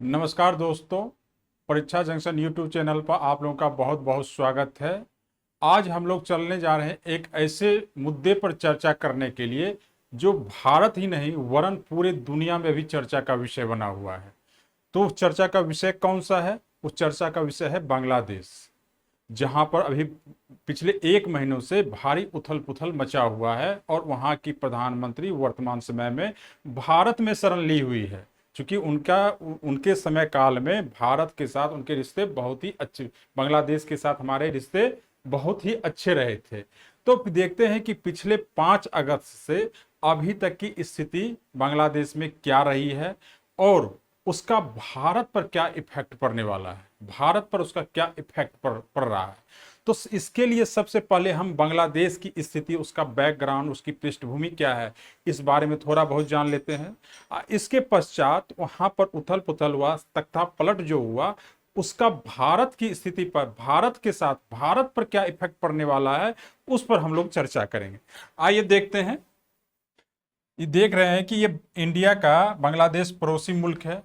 नमस्कार दोस्तों, परीक्षा जंक्शन यूट्यूब चैनल पर आप लोगों का बहुत बहुत स्वागत है। आज हम लोग चलने जा रहे हैं एक ऐसे मुद्दे पर चर्चा करने के लिए जो भारत ही नहीं वरन पूरे दुनिया में भी चर्चा का विषय बना हुआ है। तो उस चर्चा का विषय कौन सा है? उस चर्चा का विषय है बांग्लादेश, जहां पर अभी पिछले एक महीनों से भारी उथल पुथल मचा हुआ है और वहां की प्रधानमंत्री वर्तमान समय में भारत में शरण ली हुई है, क्योंकि उनके समय काल में भारत के साथ उनके रिश्ते बहुत ही अच्छे, बांग्लादेश के साथ हमारे रिश्ते बहुत ही अच्छे रहे थे। तो देखते हैं कि पिछले 5 अगस्त से अभी तक की स्थिति बांग्लादेश में क्या रही है और उसका भारत पर क्या इफेक्ट पड़ने वाला है, भारत पर उसका क्या इफेक्ट पड़ रहा है। तो इसके लिए सबसे पहले हम बांग्लादेश की स्थिति, उसका बैकग्राउंड, उसकी पृष्ठभूमि क्या है, इस बारे में थोड़ा बहुत जान लेते हैं। इसके पश्चात वहां पर उथल पुथल हुआ, तख्ता पलट जो हुआ, उसका भारत की स्थिति पर, भारत के साथ भारत पर क्या इफेक्ट पड़ने वाला है, उस पर हम लोग चर्चा करेंगे। आइए देखते हैं। ये देख रहे हैं कि ये इंडिया का, बांग्लादेश पड़ोसी मुल्क है,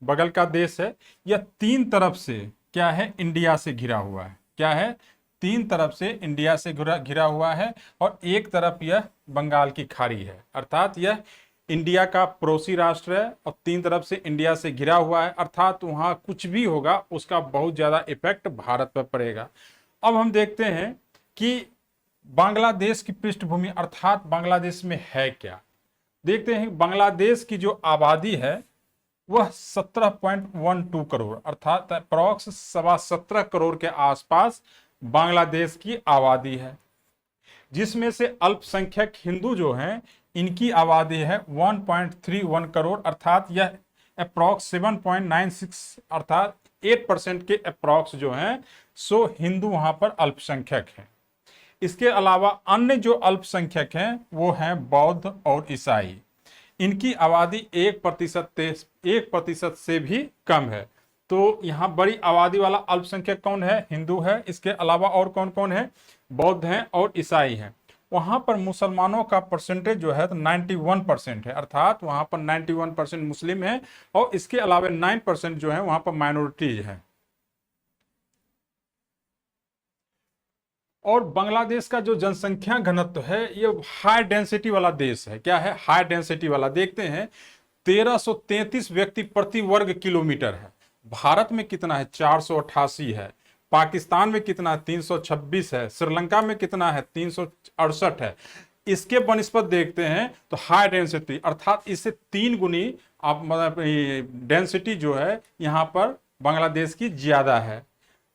बगल का देश है। यह तीन तरफ से क्या है, इंडिया से घिरा हुआ है। क्या है? तीन तरफ से इंडिया से घिरा हुआ है और एक तरफ यह बंगाल की खाड़ी है, अर्थात यह इंडिया का पड़ोसी राष्ट्र है और तीन तरफ से इंडिया से घिरा हुआ है, अर्थात वहां कुछ भी होगा उसका बहुत ज्यादा इफेक्ट भारत पर पड़ेगा। अब हम देखते हैं कि बांग्लादेश की पृष्ठभूमि अर्थात बांग्लादेश में है क्या। देखते हैं बांग्लादेश की जो आबादी है वह 17.12 करोड़ अर्थात अप्रॉक्स 17.25 करोड़ के आसपास बांग्लादेश की आबादी है, जिसमें से अल्पसंख्यक हिंदू जो हैं इनकी आबादी है 1.31 करोड़ अर्थात यह अप्रॉक्स 7.96 अर्थात 8% के अप्रॉक्स जो हैं सो हिंदू वहां पर अल्पसंख्यक हैं। इसके अलावा अन्य जो अल्पसंख्यक हैं वो हैं बौद्ध और ईसाई। इनकी आबादी 1% से भी कम है। तो यहाँ बड़ी आबादी वाला अल्पसंख्यक कौन है? हिंदू है। इसके अलावा और कौन कौन है? बौद्ध हैं और ईसाई हैं। वहां पर मुसलमानों का परसेंटेज जो है तो 91% है, अर्थात वहां पर 91% मुस्लिम है और इसके अलावा 9% जो है वहां पर माइनॉरिटीज है। और बांग्लादेश का जो जनसंख्या घनत्व है ये हाई डेंसिटी वाला देश है। क्या है? हाई डेंसिटी वाला। देखते हैं 1333 व्यक्ति प्रति वर्ग किलोमीटर है। भारत में कितना है? 488 है। पाकिस्तान में कितना है? 326 है। श्रीलंका में कितना है? 368 है। इसके बनिस्पत देखते हैं तो हाई डेंसिटी अर्थात इससे 3 गुनी आप मतलब डेंसिटी जो है यहाँ पर बांग्लादेश की ज्यादा है।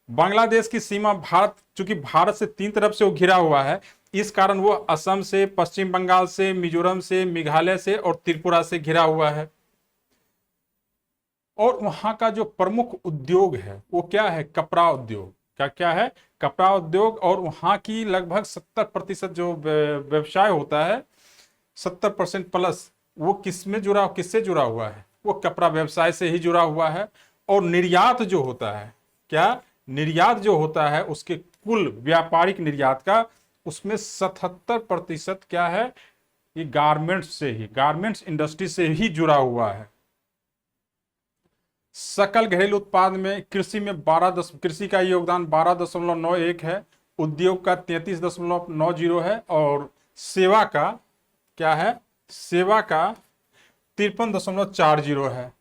बांग्लादेश की सीमा भारत, चूंकि भारत से तीन तरफ से वो घिरा हुआ है, इस कारण वो असम से, पश्चिम बंगाल से, मिजोरम से, मेघालय से और त्रिपुरा से घिरा हुआ है। और वहां का जो प्रमुख उद्योग है वो क्या है? कपड़ा उद्योग। क्या क्या है? कपड़ा उद्योग। और वहां की लगभग 70% जो व्यवसाय होता है, 70% प्लस, वो किससे जुड़ा हुआ है? वो कपड़ा व्यवसाय से ही जुड़ा हुआ है। और निर्यात जो होता है, क्या निर्यात जो होता है उसके कुल व्यापारिक निर्यात का, उसमें 77% क्या है? ये गारमेंट्स से ही, गारमेंट्स इंडस्ट्री से ही जुड़ा हुआ है। सकल घरेलू उत्पाद में कृषि का योगदान 12.91 है, उद्योग का 33.90 है और सेवा का क्या है? सेवा का 53.40 है।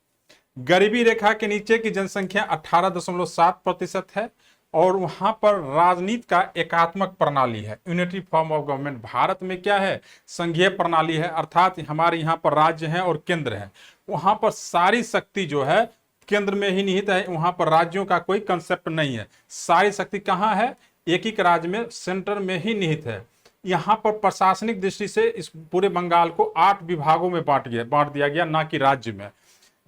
गरीबी रेखा के नीचे की जनसंख्या 18.7% है। और वहां पर राजनीति का एकात्मक प्रणाली है, unitary form of government. Bharat में क्या है? संघीय प्रणाली है, अर्थात हमारे यहाँ पर राज्य हैं और केंद्र है। वहां पर सारी शक्ति जो है केंद्र में ही निहित है, वहां पर राज्यों का कोई कंसेप्ट नहीं है। सारी शक्ति कहाँ है? एक ही राज्य में, सेंटर में ही निहित है। यहाँ पर प्रशासनिक दृष्टि से इस पूरे बंगाल को 8 विभागों में बांट दिया गया, ना कि राज्य में।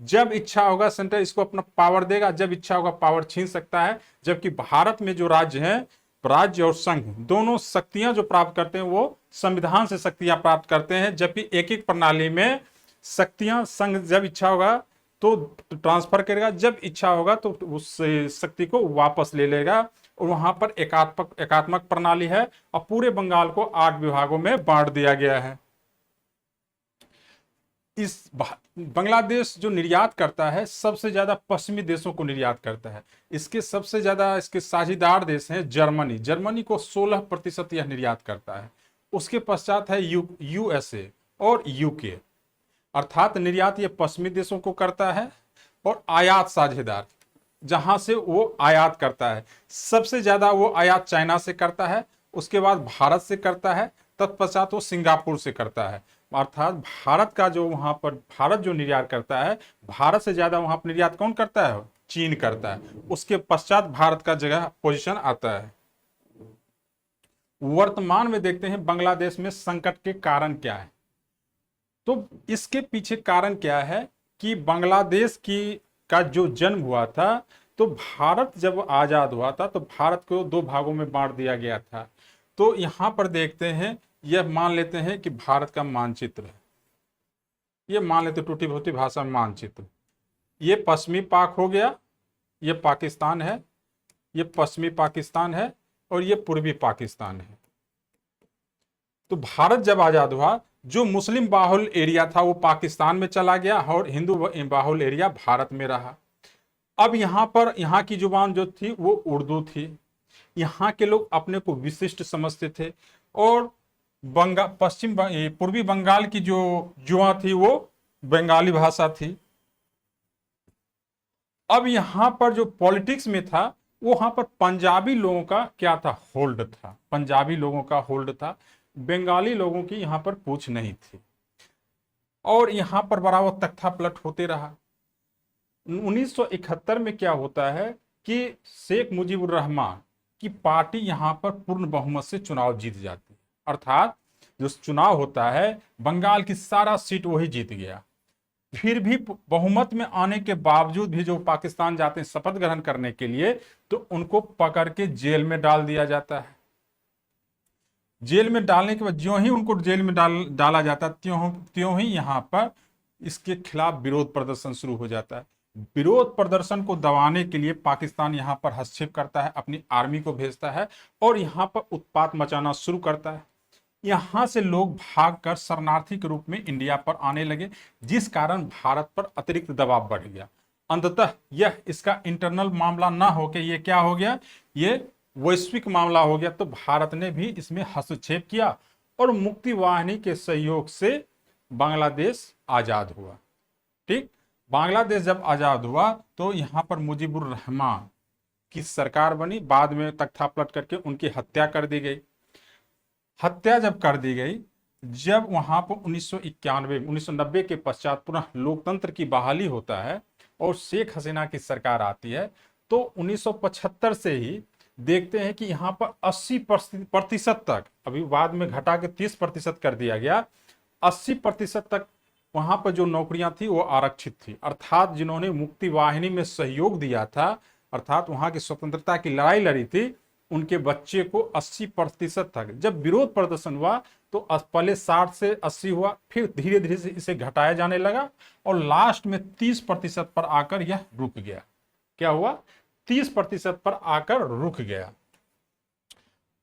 जब इच्छा होगा सेंटर इसको अपना पावर देगा, जब इच्छा होगा पावर छीन सकता है। जबकि भारत में जो राज्य हैं, राज्य और संघ दोनों शक्तियां जो प्राप्त करते हैं वो संविधान से शक्तियां प्राप्त करते हैं। जबकि एक एक प्रणाली में शक्तियां संघ जब इच्छा होगा तो ट्रांसफर करेगा, जब इच्छा होगा तो उस शक्ति को वापस ले लेगा। और वहां पर एकात्मक प्रणाली है और पूरे बंगाल को 8 विभागों में बांट दिया गया है। बांग्लादेश जो निर्यात करता है सबसे ज्यादा पश्चिमी देशों को निर्यात करता है। इसके सबसे ज्यादा इसके साझेदार देश हैं जर्मनी। जर्मनी को 16% यह निर्यात करता है। उसके पश्चात है यूएसए और यूके। अर्थात निर्यात ये पश्चिमी देशों को करता है और आयात साझेदार जहां से वो आयात करता है सबसे ज्यादा वो आयात चाइना से करता है, उसके बाद भारत से करता है, तत्पश्चात वो सिंगापुर से करता है। अर्थात भारत का जो वहां पर भारत जो निर्यात करता है, भारत से ज्यादा वहां पर निर्यात कौन करता है? चीन करता है। उसके पश्चात भारत का जगह पोजीशन आता है। वर्तमान में देखते हैं बांग्लादेश में संकट के कारण क्या है। तो इसके पीछे कारण क्या है कि बांग्लादेश का जो जन्म हुआ था, तो भारत जब आजाद हुआ था तो भारत को 2 भागों में बांट दिया गया था। तो यहां पर देखते हैं, यह मान लेते हैं कि भारत का मानचित्र है, ये मान लेते टूटी फूटी भाषा में मानचित्र। ये पश्चिमी पाक हो गया, ये पाकिस्तान है, ये पश्चिमी पाकिस्तान है और ये पूर्वी पाकिस्तान है। तो भारत जब आजाद हुआ, जो मुस्लिम बाहुल एरिया था वो पाकिस्तान में चला गया और हिंदू बाहुल एरिया भारत में रहा। अब यहाँ की जुबान जो थी वो उर्दू थी। यहाँ के लोग अपने को विशिष्ट समझते थे और पूर्वी बंगाल की जो जुआ थी वो बंगाली भाषा थी। अब यहाँ पर जो पॉलिटिक्स में था, वो वहां पर पंजाबी लोगों का क्या था? होल्ड था। पंजाबी लोगों का होल्ड था, बंगाली लोगों की यहाँ पर पूछ नहीं थी और यहाँ पर बराबर तख्तापलट होते रहा। 1971 में क्या होता है कि शेख मुजीबुर रहमान की पार्टी यहाँ पर पूर्ण बहुमत से चुनाव जीत जाती है। अर्थात जो चुनाव होता है, बंगाल की सारा सीट वही जीत गया। फिर भी बहुमत में आने के बावजूद भी जो पाकिस्तान जाते हैं शपथ ग्रहण करने के लिए, तो उनको पकड़ के जेल में डाल दिया जाता है। जेल में डालने के बाद ज्यों ही उनको जेल में डाला जाता है, त्यों ही यहाँ पर इसके खिलाफ विरोध प्रदर्शन शुरू हो जाता है। विरोध प्रदर्शन को दबाने के लिए पाकिस्तान यहाँ पर हस्तक्षेप करता है, अपनी आर्मी को भेजता है और यहाँ पर उत्पात मचाना शुरू करता है। यहाँ से लोग भागकर शरणार्थी के रूप में इंडिया पर आने लगे, जिस कारण भारत पर अतिरिक्त दबाव बढ़ गया। अंततः यह इसका इंटरनल मामला ना होकर ये क्या हो गया, ये वैश्विक मामला हो गया। तो भारत ने भी इसमें हस्तक्षेप किया और मुक्ति वाहिनी के सहयोग से बांग्लादेश आजाद हुआ। ठीक, बांग्लादेश जब आजाद हुआ तो यहाँ पर मुजीबुर रहमान की सरकार बनी। बाद में तख्तापलट करके उनकी हत्या कर दी गई। हत्या जब कर दी गई, जब वहां पर 1990 के पश्चात पुनः लोकतंत्र की बहाली होता है और शेख हसीना की सरकार आती है, तो 1975 से ही देखते हैं कि यहाँ पर 80% तक, अभी बाद में घटा के 30% कर दिया गया, 80% तक वहां पर जो नौकरियां थी वो आरक्षित थी। अर्थात जिन्होंने मुक्ति वाहिनी में सहयोग दिया था, अर्थात वहां की स्वतंत्रता की लड़ाई लड़ी थी, उनके बच्चे को 80% तक। जब विरोध प्रदर्शन हुआ तो पहले 60 से 80 हुआ, फिर धीरे धीरे से इसे घटाया जाने लगा और लास्ट में 30% पर आकर यह रुक गया। क्या हुआ? 30% पर आकर रुक गया।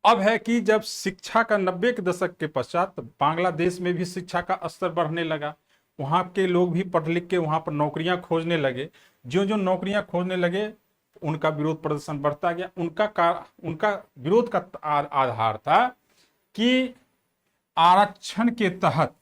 अब है कि जब शिक्षा का 90 के दशक के पश्चात बांग्लादेश में भी शिक्षा का स्तर बढ़ने लगा, वहां के लोग भी पढ़ लिख के वहां पर नौकरियां खोजने लगे। जो जो नौकरियां खोजने लगे, उनका विरोध प्रदर्शन बढ़ता गया। उनका विरोध का आधार था कि आरक्षण के तहत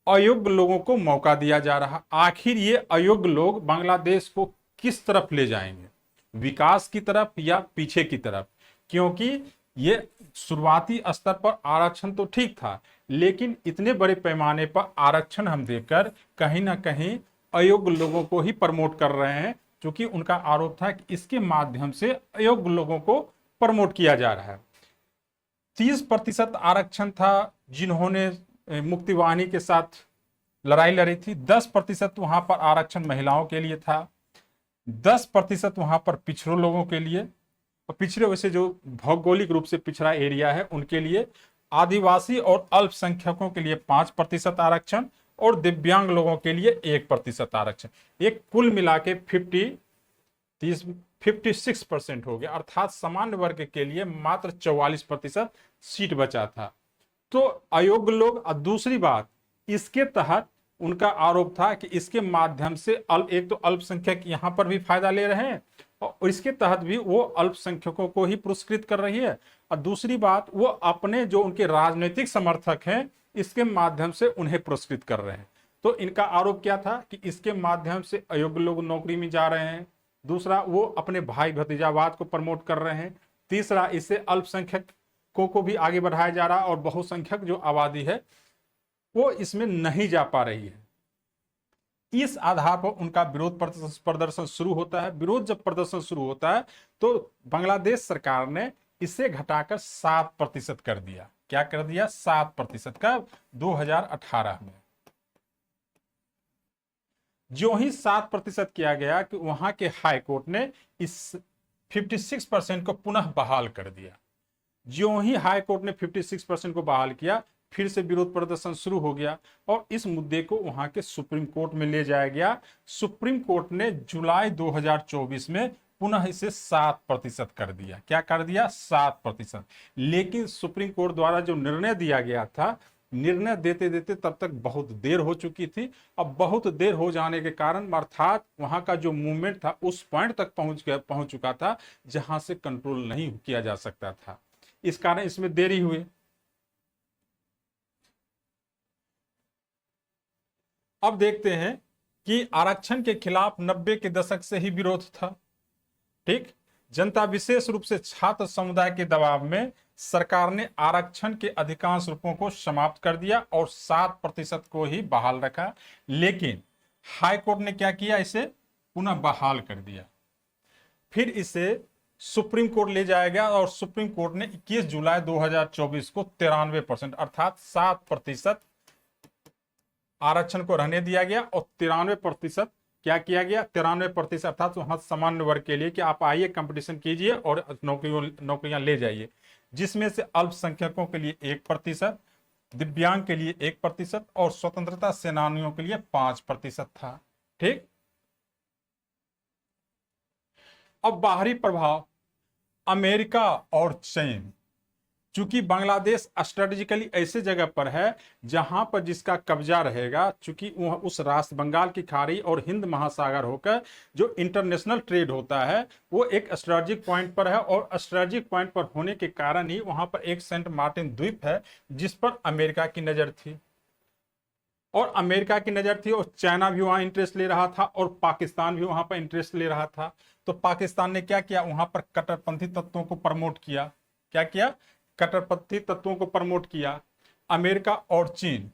अयोग्य लोगों को मौका दिया जा रहा। आखिर ये अयोग्य लोग बांग्लादेश को किस तरफ ले जाएंगे, विकास की तरफ या पीछे की तरफ? क्योंकि ये शुरुआती स्तर पर आरक्षण तो ठीक था, लेकिन इतने बड़े पैमाने पर आरक्षण हम देखकर कहीं ना कहीं अयोग्य लोगों को ही प्रमोट कर रहे हैं, क्योंकि उनका आरोप था कि इसके माध्यम से अयोग्य लोगों को प्रमोट किया जा रहा है। 30% आरक्षण था जिन्होंने मुक्ति वाहिनी के साथ लड़ाई लड़ी थी। 10% वहां पर आरक्षण महिलाओं के लिए था, 10% वहां पर पिछड़ों लोगों के लिए, और पिछड़े वैसे जो भौगोलिक रूप से पिछड़ा एरिया है उनके लिए, आदिवासी और अल्पसंख्यकों के लिए 5% आरक्षण और दिव्यांग लोगों के लिए 1% आरक्षण। एक कुल मिला के 56% हो गया। अर्थात सामान्य वर्ग के लिए मात्र 44% सीट बचा था। तो अयोग्य लोग, और दूसरी बात, इसके तहत उनका आरोप था कि इसके माध्यम से एक तो अल्पसंख्यक यहां पर भी फायदा ले रहे हैं और इसके तहत भी वो अल्पसंख्यकों को ही पुरस्कृत कर रही है, और दूसरी बात वो अपने जो उनके राजनीतिक समर्थक हैं इसके माध्यम से उन्हें पुरस्कृत कर रहे हैं। तो इनका आरोप क्या था कि इसके माध्यम से अयोग्य लोग नौकरी में जा रहे हैं, दूसरा वो अपने भाई भतीजावाद को प्रमोट कर रहे हैं, तीसरा इससे अल्पसंख्यकों को भी आगे बढ़ाया जा रहा है और बहुसंख्यक जो आबादी है वो इसमें नहीं जा पा रही है। इस आधार पर उनका विरोध प्रदर्शन शुरू होता है। विरोध जब प्रदर्शन शुरू होता है तो बांग्लादेश सरकार ने इसे घटाकर 7% कर दिया। क्या कर दिया? 7% का 2018 में। जो ही 7% किया गया कि वहां के हाई कोर्ट ने इस 56% को पुनः बहाल कर दिया। जो ही हाई कोर्ट ने 56% को बहाल किया, फिर से विरोध प्रदर्शन शुरू हो गया और इस मुद्दे को वहां के सुप्रीम कोर्ट में ले जाया गया। सुप्रीम कोर्ट ने जुलाई 2024 में पुनः इसे 7% कर दिया। क्या कर दिया? 7%। लेकिन सुप्रीम कोर्ट द्वारा जो निर्णय दिया गया था, निर्णय देते देते तब तक बहुत देर हो चुकी थी। अब बहुत देर हो जाने के कारण अर्थात वहां का जो मूवमेंट था उस पॉइंट तक पहुंच चुका था जहां से कंट्रोल नहीं किया जा सकता था। इस कारण इसमें देरी हुई। अब देखते हैं कि आरक्षण के खिलाफ 90 के दशक से ही विरोध था। ठीक, जनता विशेष रूप से छात्र समुदाय के दबाव में सरकार ने आरक्षण के अधिकांश रूपों को समाप्त कर दिया और 7% को ही बहाल रखा। लेकिन हाई कोर्ट ने क्या किया? इसे पुनः बहाल कर दिया। फिर इसे सुप्रीम कोर्ट ले जाया गया और सुप्रीम कोर्ट ने 21 जुलाई 2024 को 93% अर्थात 7% आरक्षण को रहने दिया गया और 93% क्या किया गया? 93% अर्थात वहां सामान्य वर्ग के लिए कि आप आइए कंपटीशन कीजिए और नौकरियां ले जाइए, जिसमें से अल्पसंख्यकों के लिए 1%, दिव्यांग के लिए 1% और स्वतंत्रता सेनानियों के लिए 5% था। ठीक, अब बाहरी प्रभाव अमेरिका और चीन। चूंकि बांग्लादेश स्ट्रेटेजिकली ऐसे जगह पर है जहां पर जिसका कब्जा रहेगा, चूंकि वह उस राष्ट्र बंगाल की खाड़ी और हिंद महासागर होकर जो इंटरनेशनल ट्रेड होता है वो एक स्ट्रेटेजिक पॉइंट पर है और स्ट्रेटेजिक पॉइंट पर होने के कारण ही वहां पर एक सेंट मार्टिन द्वीप है जिस पर अमेरिका की नजर थी और अमेरिका की नजर थी और चाइना भी वहां इंटरेस्ट ले रहा था और पाकिस्तान भी वहां पर इंटरेस्ट ले रहा था। तो पाकिस्तान ने क्या किया? वहां पर कट्टरपंथी तत्वों को प्रमोट किया। क्या किया? कट्टरपंथी तत्वों को प्रमोट किया। अमेरिका और चीन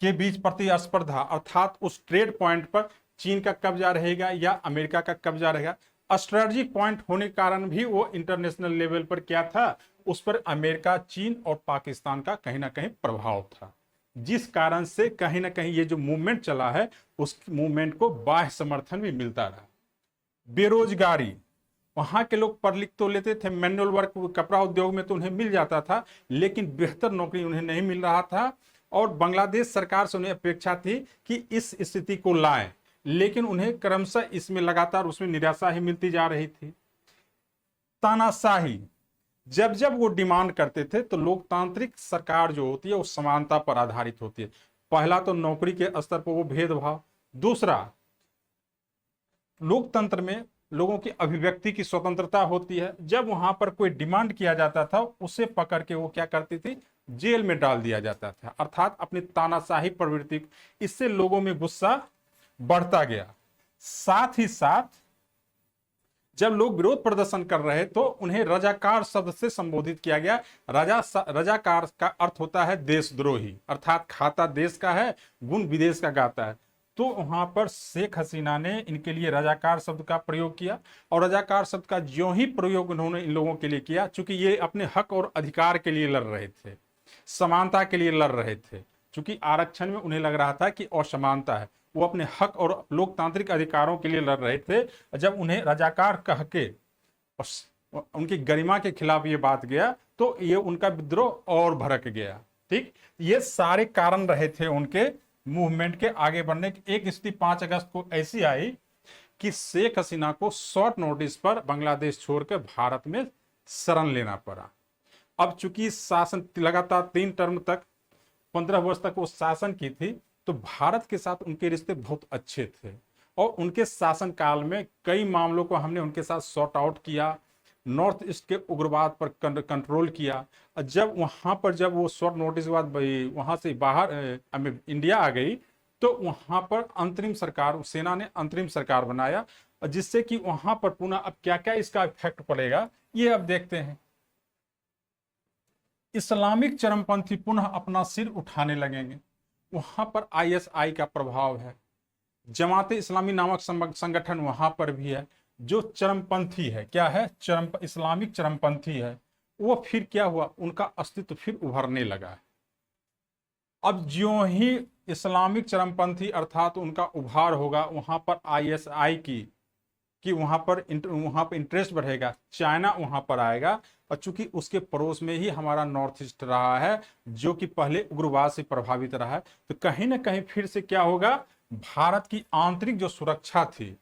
के बीच प्रतिस्पर्धा अर्थात उस ट्रेड पॉइंट पर चीन का कब्जा रहेगा या अमेरिका का कब्जा रहेगा। स्ट्रेटेजिक पॉइंट होने के कारण भी वो इंटरनेशनल लेवल पर क्या था? उस पर अमेरिका, चीन और पाकिस्तान का कहीं ना कहीं प्रभाव था, जिस कारण से कहीं ना कहीं ये जो मूवमेंट चला है उस मूवमेंट को बाह्य समर्थन भी मिलता रहा। बेरोजगारी, वहां के लोग पढ़ लिख तो लेते थे, मैनुअल वर्क कपड़ा उद्योग में तो उन्हें मिल जाता था, लेकिन बेहतर नौकरी उन्हें नहीं मिल रहा था और बांग्लादेश सरकार से उन्हें अपेक्षा थी कि इस स्थिति को लाएं, लेकिन उन्हें क्रमशः इसमें लगातार उसमें निराशा ही मिलती जा रही थी। तानाशाही, जब जब वो डिमांड करते थे तो लोकतांत्रिक सरकार जो होती है वो समानता पर आधारित होती है। पहला तो नौकरी के स्तर पर वो भेदभाव, दूसरा लोकतंत्र में लोगों की अभिव्यक्ति की स्वतंत्रता होती है। जब वहां पर कोई डिमांड किया जाता था उसे पकड़ के वो क्या करती थी? जेल में डाल दिया जाता था, अर्थात अपनी तानाशाही प्रवृत्ति। इससे लोगों में गुस्सा बढ़ता गया। साथ ही साथ जब लोग विरोध प्रदर्शन कर रहे तो उन्हें रजाकार शब्द से संबोधित किया गया। रजाकार का अर्थ होता है देशद्रोही, अर्थात खाता देश का है, गुण विदेश का गाता है। तो वहां पर शेख हसीना ने इनके लिए रजाकार शब्द का प्रयोग किया और रजाकार शब्द का जो ही प्रयोग उन्होंने इन लोगों के लिए किया, चूंकि ये अपने हक और अधिकार के लिए लड़ रहे थे, समानता के लिए लड़ रहे थे, चूंकि आरक्षण में उन्हें लग रहा था कि असमानता है, वो अपने हक और लोकतांत्रिक अधिकारों के लिए लड़ रहे थे। जब उन्हें रजाकार कह के उनकी गरिमा के खिलाफ ये बात गया तो ये उनका विद्रोह और भड़क गया। ठीक, ये सारे कारण रहे थे उनके मूवमेंट के आगे बढ़ने की। एक स्थिति 5 अगस्त को ऐसी आई कि शेख हसीना को शॉर्ट नोटिस पर बांग्लादेश छोड़कर भारत में शरण लेना पड़ा। अब चूंकि शासन लगातार 3 टर्म तक 15 वर्ष तक वो शासन की थी, तो भारत के साथ उनके रिश्ते बहुत अच्छे थे और उनके शासनकाल में कई मामलों को हमने उनके साथ सॉर्ट आउट किया, नॉर्थ ईस्ट के उग्रवाद पर कंट्रोल किया। और जब वहाँ पर जब वो शॉर्ट नोटिस के बाद वहाँ से बाहर इंडिया आ गई, तो वहाँ पर अंतरिम सरकार, सेना ने अंतरिम सरकार बनाया, जिससे कि वहाँ पर पुनः अब क्या क्या इसका इफेक्ट पड़ेगा ये अब देखते हैं। इस्लामिक चरमपंथी पुनः अपना सिर उठाने लगेंगे। वहां पर आईएसआई का प्रभाव है, जमाते इस्लामी नामक संगठन वहां पर भी है, जो चरमपंथी है। क्या है? इस्लामिक चरमपंथी है। वो फिर क्या हुआ, उनका अस्तित्व फिर उभरने लगा है। अब ज्यों ही इस्लामिक चरमपंथी अर्थात उनका उभार होगा, वहां पर आईएसआई की वहां पर इंटरेस्ट बढ़ेगा, चाइना वहां पर आएगा। और चूंकि उसके पड़ोस में ही हमारा नॉर्थ ईस्ट रहा है, जो कि पहले उग्रवाद से प्रभावित रहा है, तो कहीं ना कहीं फिर से क्या होगा, भारत की आंतरिक जो सुरक्षा थी,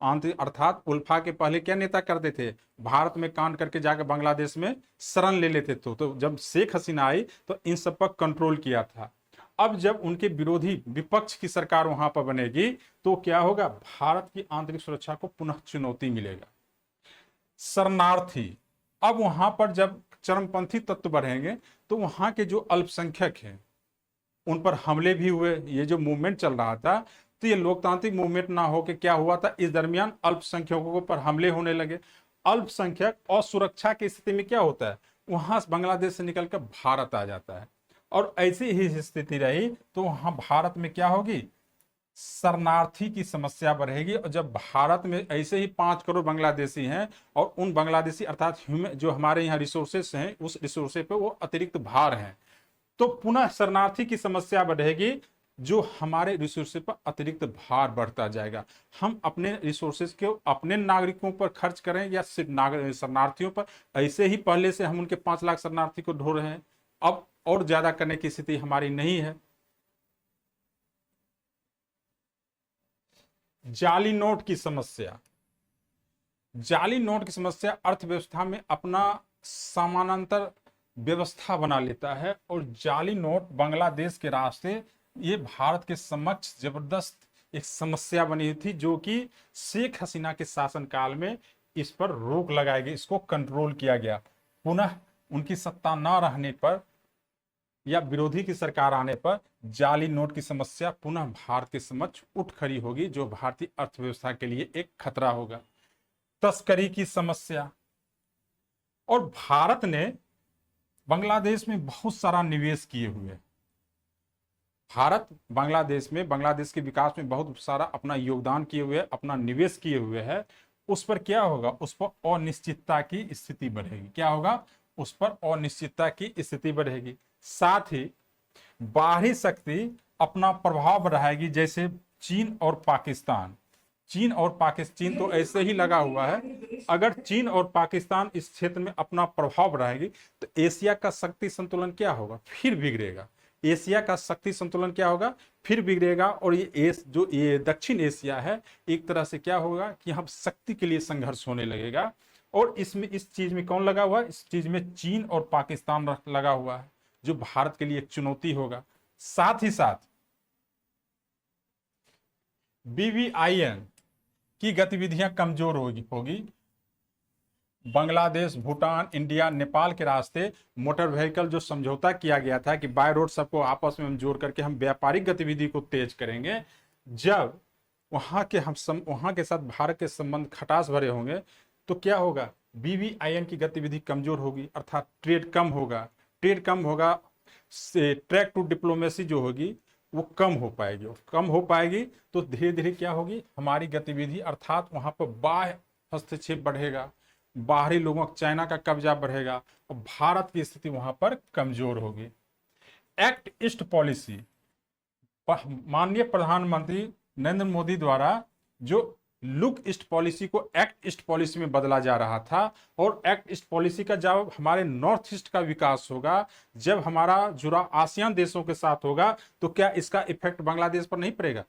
आंतरिक अर्थात उल्फा के पहले क्या नेता करते थे, भारत में कांड करके जाकर बांग्लादेश में शरण ले लेते थे। तो जब शेख हसीना आई तो इन सब पर कंट्रोल किया था। अब जब उनके विरोधी विपक्ष की सरकार वहां पर बनेगी, तो क्या होगा, भारत की आंतरिक सुरक्षा को पुनः चुनौती मिलेगा। शरणार्थी, अब वहां पर जब चरमपंथी तत्व बढ़ेंगे, तो वहां के जो अल्पसंख्यक हैं उन पर हमले भी हुए। ये जो मूवमेंट चल रहा था, तो ये लोकतांत्रिक मूवमेंट ना हो के क्या हुआ था, इस दरमियान अल्पसंख्यकों पर हमले होने लगे। अल्पसंख्यक और सुरक्षा की स्थिति में क्या होता है, वहां बांग्लादेश से निकलकर भारत आ जाता है। और ऐसी ही स्थिति रही तो वहां भारत में क्या होगी, शरणार्थी की समस्या बढ़ेगी। और जब भारत में ऐसे ही 5 करोड़ बांग्लादेशी हैं, और उन बांग्लादेशी अर्थात जो हमारे यहाँ रिसोर्सेस हैं, उस रिसोर्सेस पे वो अतिरिक्त भार हैं, तो पुनः शरणार्थी की समस्या बढ़ेगी, जो हमारे रिसोर्सेज पर अतिरिक्त भार बढ़ता जाएगा। हम अपने रिसोर्सेज को अपने नागरिकों पर खर्च करें या सिर्फ शरणार्थियों पर। ऐसे ही पहले से हम उनके 5 लाख शरणार्थी को ढो रहे हैं, अब और ज्यादा करने की स्थिति हमारी नहीं है। जाली नोट की समस्या, जाली नोट की समस्या अर्थव्यवस्था में अपना समानांतर व्यवस्था बना लेता है। और जाली नोट बांग्लादेश के रास्ते ये भारत के समक्ष जबरदस्त एक समस्या बनी थी, जो कि शेख हसीना के शासनकाल में इस पर रोक लगाई गई, इसको कंट्रोल किया गया। पुनः उनकी सत्ता न रहने पर या विरोधी की सरकार आने पर जाली नोट की समस्या पुनः भारत के समक्ष उठ खड़ी होगी, जो भारतीय अर्थव्यवस्था के लिए एक खतरा होगा। तस्करी की समस्या, और भारत ने बांग्लादेश में बहुत सारा निवेश किए हुए, भारत बांग्लादेश में बांग्लादेश के विकास में बहुत सारा अपना योगदान किए हुए, अपना निवेश किए हुए है। उस पर क्या होगा, उस पर अनिश्चितता की स्थिति बढ़ेगी। क्या होगा, उस पर अनिश्चितता की स्थिति बढ़ेगी। साथ ही बाहरी शक्ति अपना प्रभाव बढ़ाएगी, जैसे चीन और पाकिस्तान। चीन तो ऐसे ही लगा हुआ है। अगर चीन और पाकिस्तान इस क्षेत्र में अपना प्रभाव बढ़ाएगी, तो एशिया का शक्ति संतुलन क्या होगा, फिर बिगड़ेगा। एशिया का शक्ति संतुलन क्या होगा, फिर बिगड़ेगा। और ये दक्षिण एशिया है, एक तरह से क्या होगा कि हम शक्ति के लिए संघर्ष होने लगेगा। और इसमें इस चीज में कौन लगा हुआ है, इस चीज में चीन और पाकिस्तान लगा हुआ है, जो भारत के लिए एक चुनौती होगा। साथ ही साथ BVIN की गतिविधियां कमजोर होगी। बांग्लादेश, भूटान, इंडिया, नेपाल के रास्ते मोटर व्हीकल जो समझौता किया गया था कि बाय रोड सबको आपस में हम जोड़ करके हम व्यापारिक गतिविधि को तेज करेंगे, जब वहां के साथ भारत के संबंध खटास भरे होंगे, तो क्या होगा, BVIN की गतिविधि कमजोर होगी, अर्थात ट्रेड कम होगा। से ट्रैक टू डिप्लोमेसी जो होगी वो कम हो पाएगी। तो धीरे धीरे क्या होगी, हमारी गतिविधि अर्थात वहां पर बाह्य हस्तक्षेप बढ़ेगा, बाहरी लोगों, चाइना का कब्जा बढ़ेगा, और भारत की स्थिति वहां पर कमजोर होगी। एक्ट ईस्ट पॉलिसी, माननीय प्रधानमंत्री नरेंद्र मोदी द्वारा जो लुक ईस्ट पॉलिसी को एक्ट ईस्ट पॉलिसी में बदला जा रहा था। और एक्ट ईस्ट पॉलिसी का जब हमारे नॉर्थ ईस्ट का विकास होगा, जब हमारा जुड़ा आसियान देशों के साथ होगा, तो क्या इसका इफेक्ट बांग्लादेश पर नहीं पड़ेगा।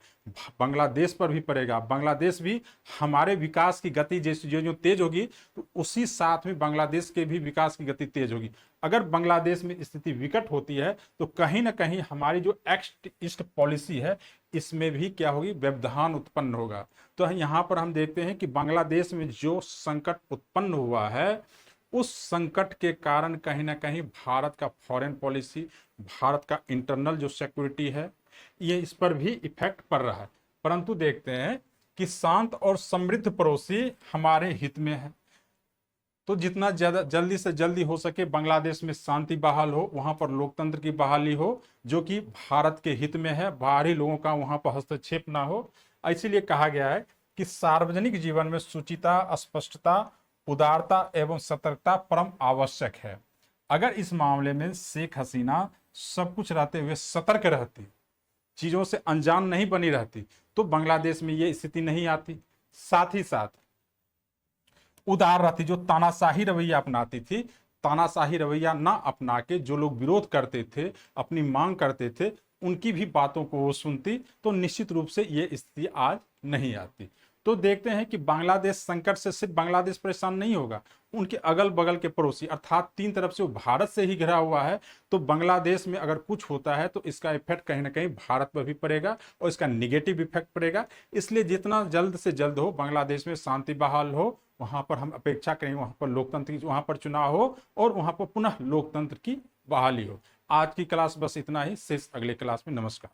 बांग्लादेश पर भी पड़ेगा। बांग्लादेश भी हमारे विकास की गति जैसे जो जो तेज होगी तो उसी साथ में बांग्लादेश के भी विकास की गति तेज होगी। अगर बांग्लादेश में स्थिति विकट होती है तो कहीं ना कहीं हमारी जो एक्ट ईस्ट पॉलिसी है इसमें भी क्या होगी, व्यवधान उत्पन्न होगा। तो यहाँ पर हम देखते हैं कि बांग्लादेश में जो संकट उत्पन्न हुआ है उस संकट के कारण कहीं ना कहीं भारत का फॉरेन पॉलिसी, भारत का इंटरनल जो सिक्योरिटी है ये इस पर भी इफेक्ट पड़ रहा है। परंतु देखते हैं कि शांत और समृद्ध पड़ोसी हमारे हित में है। तो जितना ज्यादा जल्दी से जल्दी हो सके बांग्लादेश में शांति बहाल हो, वहां पर लोकतंत्र की बहाली हो, जो कि भारत के हित में है, बाहरी लोगों का वहां पर हस्तक्षेप ना हो। इसीलिए कहा गया है कि सार्वजनिक जीवन में शुचिता, स्पष्टता, उदारता एवं सतर्कता परम आवश्यक है। अगर इस मामले में शेख हसीना सब कुछ रहते हुए सतर्क रहती, चीजों से अनजान नहीं बनी रहती, तो बांग्लादेश में ये स्थिति नहीं आती। साथ ही साथ उदार रहती, जो तानाशाही रवैया अपनाती थी, तानाशाही रवैया ना अपना के जो लोग विरोध करते थे, अपनी मांग करते थे, उनकी भी बातों को वो सुनती, तो निश्चित रूप से ये स्थिति आज नहीं आती। तो देखते हैं कि बांग्लादेश संकट से सिर्फ बांग्लादेश परेशान नहीं होगा, उनके अगल बगल के पड़ोसी अर्थात तीन तरफ से वो भारत से ही घिरा हुआ है। तो बांग्लादेश में अगर कुछ होता है तो इसका इफेक्ट कहीं ना कहीं भारत पर भी पड़ेगा और इसका निगेटिव इफेक्ट पड़ेगा। इसलिए जितना जल्द से जल्द हो बांग्लादेश में शांति बहाल हो, वहां पर हम अपेक्षा करें वहां पर लोकतंत्र की, वहां पर चुनाव हो और वहां पर पुनः लोकतंत्र की बहाली हो। आज की क्लास बस इतना ही, शेष अगले क्लास में। नमस्कार।